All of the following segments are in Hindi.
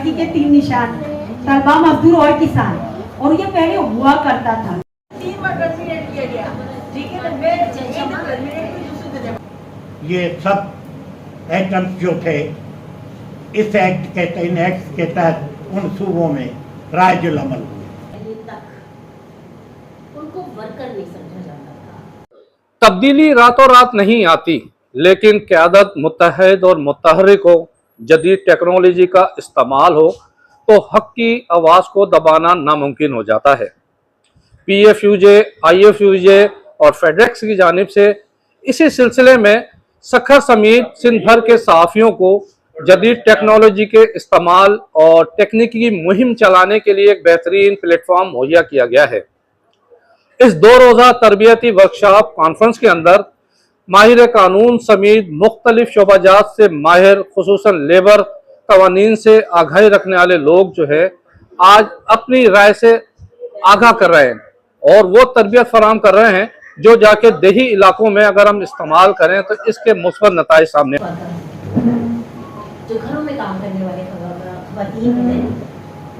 तरक्की के 3 निशान, तलबा, मजदूर और किसान, और ये पहले हुआ करता था। 3 बार टर्मिनेट किया गया, ठीक है ना। मैं टर्मिनेट भी दूसरे जगह ये सब एटम्स जो थे इस एक्ट के इन एक्ट के तहत उन सूबों में राजुल अमल हुए। तक उनको वर्कर नहीं समझा जाता था। तब्दीली रातों रात नहीं आती, लेकिन क़यादत मुत्तहद और मुतहर्रिक हो, जदीद टेक्नोलॉजी का इस्तेमाल हो तो हक की आवाज़ को दबाना नामुमकिन हो जाता है। PFUJ, IFUJ और फेडरेक्स की जानिब से इसी सिलसिले में सखर समेत सिंध भर के सहाफ़ियों को जदीद टेक्नोलॉजी के इस्तेमाल और टेक्निकी मुहिम चलाने के लिए एक बेहतरीन प्लेटफॉर्म मुहैया किया गया है। इस 2 रोज़ा तरबियती वर्कशॉप कॉन्फ्रेंस के अंदर माहिर कानून समेत मुख्तलिफ शोबाजात से माहिर, खुसूसन लेबर कवानीन से आगाही रखने वाले लोग जो है आज अपनी राय से आगाह कर रहे हैं और वो तरबियत फराहम कर रहे हैं जो जाके देही इलाकों में अगर हम इस्तेमाल करें तो इसके मुस्बत नताइज सामने। जो घरों में काम करने वाले खवातीन हैं,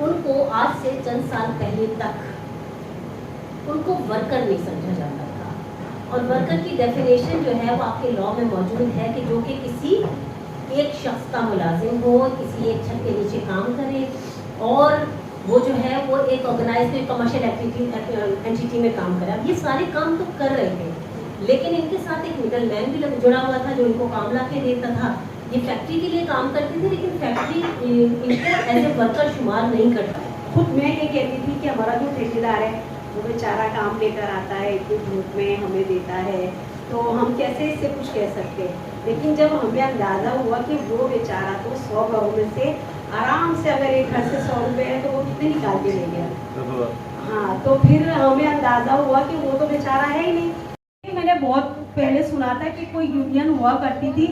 उनको आज से चंद साल पहले तक उनको वर्कर नहीं समझा जाता था। और वर्कर की डेफिनेशन जो है वो आपके लॉ में मौजूद है कि जो कि किसी एक शख्स का मुलाजिम हो, किसी एक छत के नीचे काम करे और वो जो है वो एक ऑर्गेनाइज्ड कमर्शियल एंटिटी में काम करे। अब ये सारे काम तो कर रहे थे, लेकिन इनके साथ एक मिडल मैन भी जुड़ा हुआ था जो इनको काम ला के देता था। ये फैक्ट्री के लिए काम करते थे, लेकिन फैक्ट्री इनको एज ए वर्कर शुमार नहीं करता। खुद मैं ये कहती थी कि हमारा जो ठेकेदार है वो बेचारा काम लेकर आता है, इतनी धूप में हमें देता है, तो हम कैसे इससे कुछ कह सकते हैं। लेकिन जब हमें अंदाज़ा हुआ कि वो बेचारा तो 100 घरों में से आराम से अगर एक घर से 100 रुपये है तो वो कितने निकाल के ले गया। हाँ, तो फिर हमें अंदाज़ा हुआ कि वो तो बेचारा है ही नहीं। मैंने बहुत पहले सुना था कि कोई यूनियन हुआ करती थी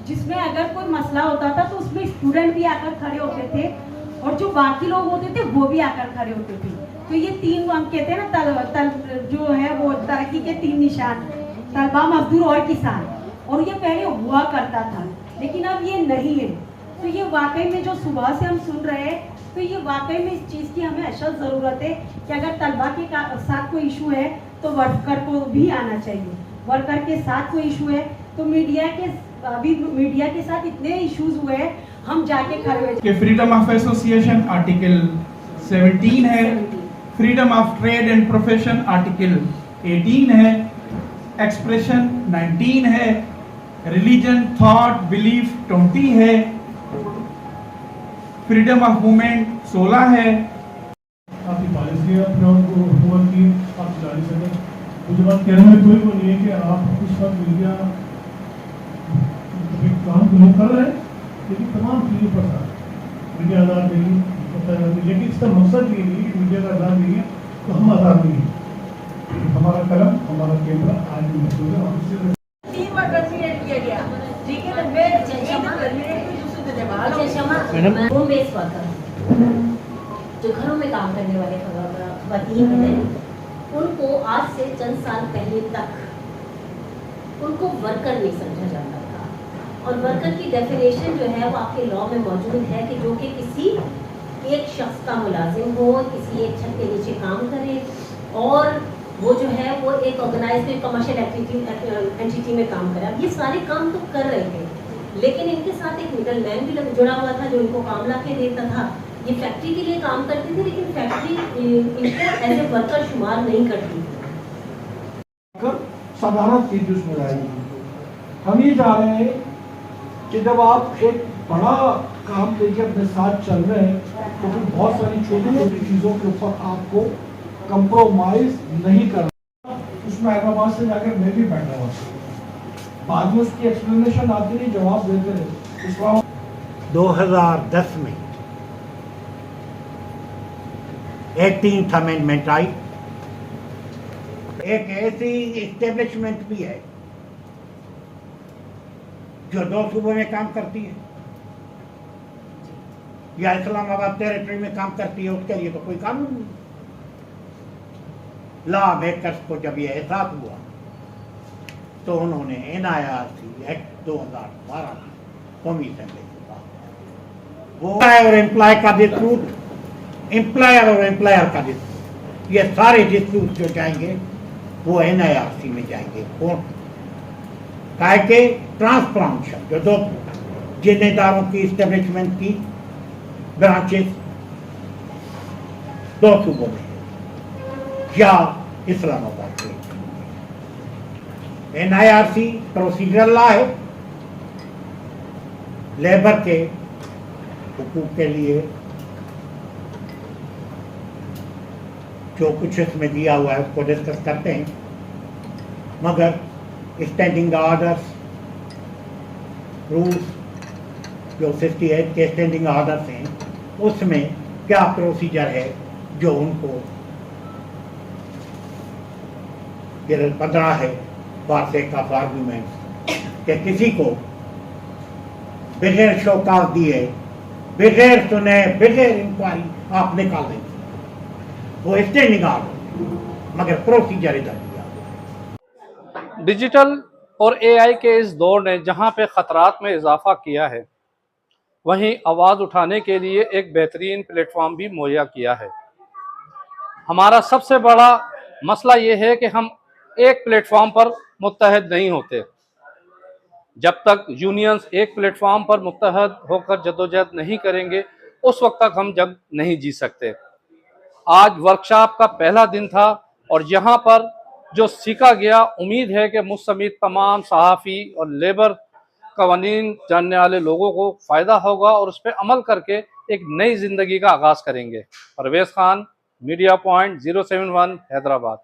जिसमें अगर कोई मसला होता था तो उसमें स्टूडेंट भी आकर खड़े होते थे और जो बाकी लोग होते थे वो भी आकर खड़े होते थे। तो ये 3 हम कहते हैं ना जो है वो तरक्की के 3 निशान, तलबा, मजदूर और किसान, और ये पहले हुआ करता था, लेकिन अब ये नहीं है। तो ये वाकई में जो सुबह से हम सुन रहे हैं, तो ये वाकई में इस चीज़ की हमें अशद ज़रूरत है कि अगर तलबा के साथ कोई इशू है तो वर्कर को भी आना चाहिए। वर्कर के साथ कोई इशू है तो अभी मीडिया के साथ इतने इश्यूज हुए हैं, हम जाके खड़े हुए। फ्रीडम ऑफ एसोसिएशन आर्टिकल 17 है, freedom of trade and profession article 18 है, एक्सप्रेशन 19 है, रिलीजन, थॉट, बिलीफ 20 है, फ्रीडम ऑफ मूवमेंट 16 है। आपकी पॉलिसी हुकूमत की आप चला नहीं सकते। मुझे बात कहने में कोई वो नहीं है कि आप उस वक्त मीडिया काम तो लोग कर रहे हैं, लेकिन तमाम चीज़ों पर साथ मीडिया आज़ाद नहीं है, लेकिन इसका मकसद ये नहीं कि मीडिया का आज़ाद नहीं है तो हम आज़ाद नहीं है। हमारा कलम, हमारा कैमरा आज भी मौजूद है। और 3 बार टर्मिनेट किया गया, ठीक है ना। मैं टर्मिनेट भी दूसरे जगह होम बेस वर्कर जो घरों में काम करने वाले खवातीन हैं, उनको आज से चंद साल पहले तक उनको वर्कर नहीं समझा जाता था। और वर्कर की डेफिनेशन जो है वो आपके लॉ में मौजूद है कि जो कि किसी एक शख्स का मुलाजिम हो, किसी एक छत के नीचे काम करे और वो जो है वो एक ऑर्गेनाइज्ड कमर्शियल एंटिटी में काम करे। अब ये सारे काम तो कर रहे थे, लेकिन इनके साथ एक मिडल मैन भी जुड़ा हुआ था जो इनको काम ला के देता था। ये फैक्ट्री के लिए काम करते थे, लेकिन फैक्ट्री इनको एज ए वर्कर शुमार नहीं करती थी। साधारण चीज उसमें आएगी। हम ये चाह रहे हैं कि जब आप एक बड़ा काम लेके अपने साथ चल रहे हैं तो फिर बहुत सारी छोटी छोटी चीज़ों के ऊपर आपको कंप्रोमाइज नहीं करना। उसमें हैदराबाद से जाकर मैं भी बैठा हुआ, बाद में उसकी एक्सप्लेनेशन आती नहीं, जवाब देते रहे। 2010 में 18th अमेंडमेंट आई। एक ऐसी इस्टेब्लिशमेंट भी है जो 2 सूबों में काम करती है या इस्लामाबाद टेरिटरी में काम करती है, उसके लिए तो कोई कानून नहीं। लॉ मेकर्स को जब ये एहसास हुआ तो उन्होंने NIRC एक्ट 2012 कौमी असेंबली को पास, वो और एम्प्लॉय का डिस्प्यूट, एम्प्लॉयर और एम्प्लॉयर का डिस्प्यूट, ये सारे डिस्प्यूट जो जाएंगे वो NIRC में जाएंगे कोर्ट। काहे के ट्रांसप्लांटेशन जो दो जिम्मेदारों की इस्टेब्लिशमेंट की ब्रांचेस दो सूबों में या इस्लामाबाद में। NIRC प्रोसीजरल लॉ है, लेबर के हुकूक के लिए जो कुछ इसमें दिया हुआ है उसको डिस्कस करते हैं, मगर स्टैंडिंग ऑर्डर्स रूल्स जो 68 के स्टैंडिंग ऑर्डर्स हैं उसमें क्या प्रोसीजर है जो उनको 15 है वार्षिक ऑफ आर्गूमेंट कि किसी को बगैर शौकात दिए, बगैर सुने, बगैर इंक्वायरी आप निकाल देंगे, वो स्टैंडिंग ऑर्डर, मगर प्रोसीजर इधर दिया। डिजिटल और AI के इस दौर ने जहां पे ख़तरात में इजाफा किया है, वहीं आवाज़ उठाने के लिए एक बेहतरीन प्लेटफॉर्म भी मुहैया किया है। हमारा सबसे बड़ा मसला ये है कि हम एक प्लेटफॉर्म पर मुत्तहद नहीं होते। जब तक यूनियंस एक प्लेटफॉर्म पर मुत्तहद होकर जद्दोजहद नहीं करेंगे, उस वक्त तक हम जंग नहीं जीत सकते। आज वर्कशॉप का पहला दिन था और यहाँ पर जो सीखा गया, उम्मीद है कि मुझ समेत तमाम सहाफ़ी और लेबर कवानीन जानने वाले लोगों को फ़ायदा होगा और उस पर अमल करके एक नई ज़िंदगी का आगाज़ करेंगे। Parvez Khan, media point 071 Hyderabad.